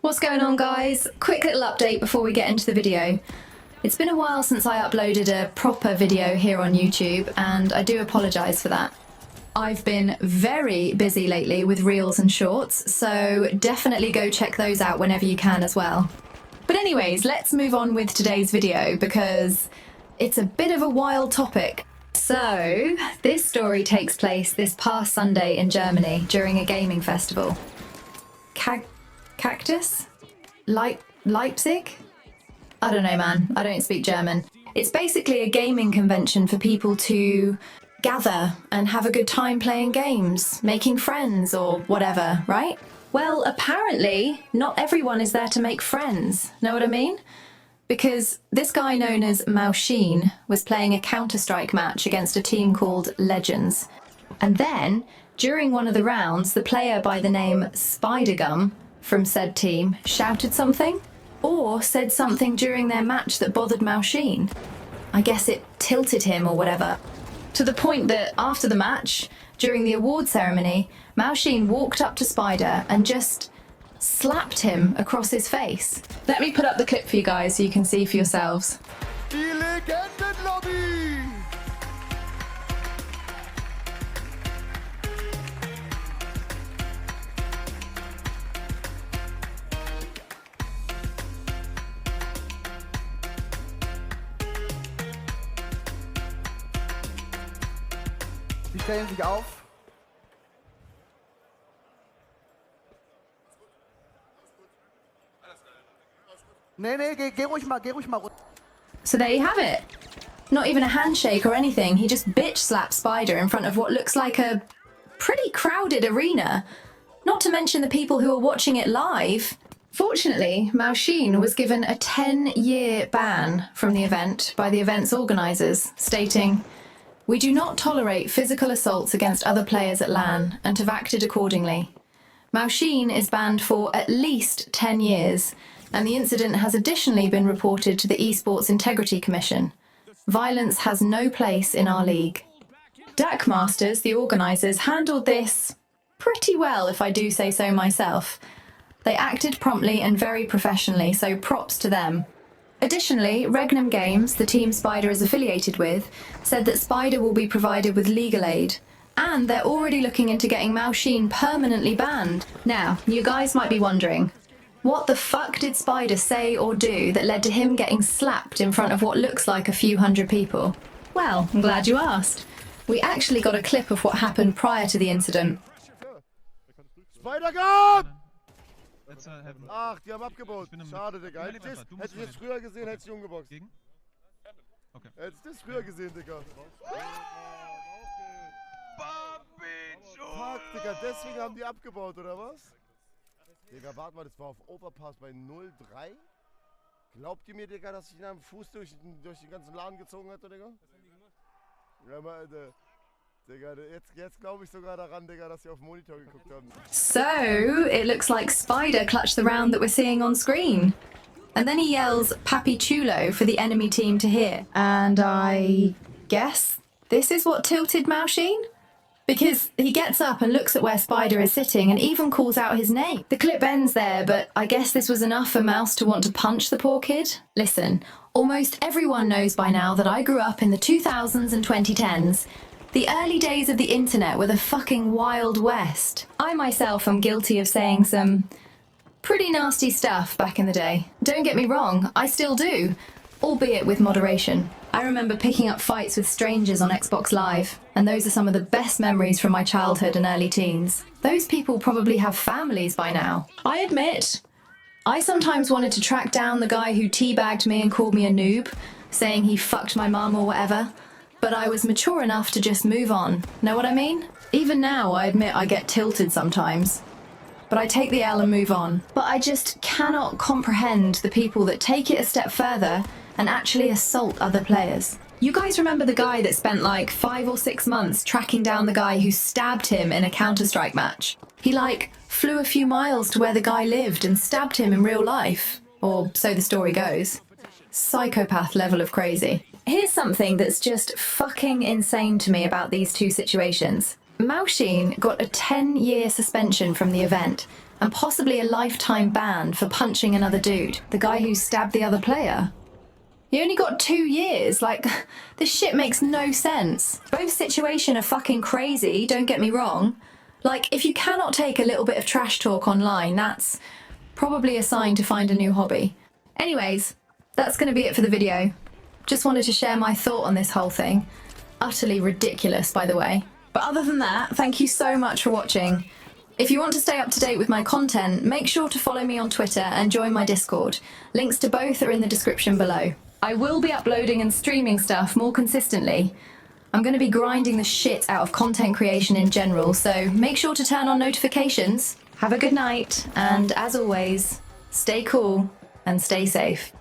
What's going on, guys? Quick little update before we get into the video. It's been a while since I uploaded a proper video here on YouTube, and I do apologise for that. I've been very busy lately with Reels and Shorts, so definitely go check those out whenever you can as well. But anyways, let's move on with today's video because it's a bit of a wild topic. So, this story takes place this past Sunday in Germany during a gaming festival. Cactus? Leipzig? I don't know, man. I don't speak German. It's basically a gaming convention for people to gather and have a good time playing games, making friends or whatever, right? Well, apparently, not everyone is there to make friends. Know what I mean? Because this guy known as Mauschine was playing a Counter-Strike match against a team called Legends. And then, during one of the rounds, the player by the name Spidergum from said team shouted something, or said something during their match that bothered Mauschine. I guess it tilted him or whatever. To the point that after the match, during the award ceremony, Mauschine walked up to Spider and just slapped him across his face. Let me put up the clip for you guys so you can see for yourselves. Die Legendenlobby! Sie stellen sich auf. Nee, geh ruhig mal runter. So there you have it. Not even a handshake or anything. He just bitch slapped Spider in front of what looks like a pretty crowded arena. Not to mention the people who are watching it live. Fortunately, Mauschine was given a 10-year ban from the event by the event's organisers, stating, "We do not tolerate physical assaults against other players at LAN and have acted accordingly." Mauschine is banned for at least 10 years, and the incident has additionally been reported to the Esports Integrity Commission. Violence has no place in our league. DAC Masters, the organisers, handled this pretty well, if I do say so myself. They acted promptly and very professionally, so props to them. Additionally, Regnum Games, the team Spider is affiliated with, said that Spider will be provided with legal aid, and they're already looking into getting Mauschine permanently banned. Now, you guys might be wondering, what the fuck did Spider say or do that led to him getting slapped in front of what looks like a few hundred people? Well, I'm glad you asked. We actually got a clip of what happened prior to the incident. Spider-Gum! Ach, die haben abgebaut. Schade, Digga. Hätte ich das früher gesehen, hätte ich umgeboxt. Okay. Hätte ich das früher gesehen, Digga. Fuck, Digga, deswegen haben die abgebaut, oder was? Digga, warte mal, das war auf Overpass bei 0-3. Glaubt ihr mir, Digga, dass ich ihn am Fuß durch den ganzen Laden gezogen hätte, Digga? Ja, aber, Alter. Digga, jetzt glaube ich sogar daran, Digga, dass sie auf den Monitor geguckt haben. So, it looks like Spider clutched the round that we're seeing on screen. And then he yells Papi Chulo for the enemy team to hear. And I guess this is what tilted Mauschine? Because he gets up and looks at where Spider is sitting and even calls out his name. The clip ends there, but I guess this was enough for Mouse to want to punch the poor kid. Listen, almost everyone knows by now that I grew up in the 2000s and 2010s. The early days of the internet were the fucking Wild West. I myself am guilty of saying some pretty nasty stuff back in the day. Don't get me wrong, I still do, albeit with moderation. I remember picking up fights with strangers on Xbox Live, and those are some of the best memories from my childhood and early teens. Those people probably have families by now. I admit, I sometimes wanted to track down the guy who teabagged me and called me a noob, saying he fucked my mum or whatever. But I was mature enough to just move on. Know what I mean? Even now, I admit I get tilted sometimes. But I take the L and move on. But I just cannot comprehend the people that take it a step further and actually assault other players. You guys remember the guy that spent like 5 or 6 months tracking down the guy who stabbed him in a Counter-Strike match? He flew a few miles to where the guy lived and stabbed him in real life. Or so the story goes. Psychopath level of crazy. Here's something that's just fucking insane to me about these two situations. Mauschine got a 10-year suspension from the event, and possibly a lifetime ban for punching another dude, the guy who stabbed the other player. He only got 2 years. Like, this shit makes no sense. Both situations are fucking crazy, don't get me wrong. Like, if you cannot take a little bit of trash talk online, that's probably a sign to find a new hobby. Anyways, that's going to be it for the video. Just wanted to share my thought on this whole thing. Utterly ridiculous, by the way. But other than that, thank you so much for watching. If you want to stay up to date with my content, make sure to follow me on Twitter and join my Discord. Links to both are in the description below. I will be uploading and streaming stuff more consistently. I'm going to be grinding the shit out of content creation in general, so make sure to turn on notifications. Have a good night, and as always, stay cool and stay safe.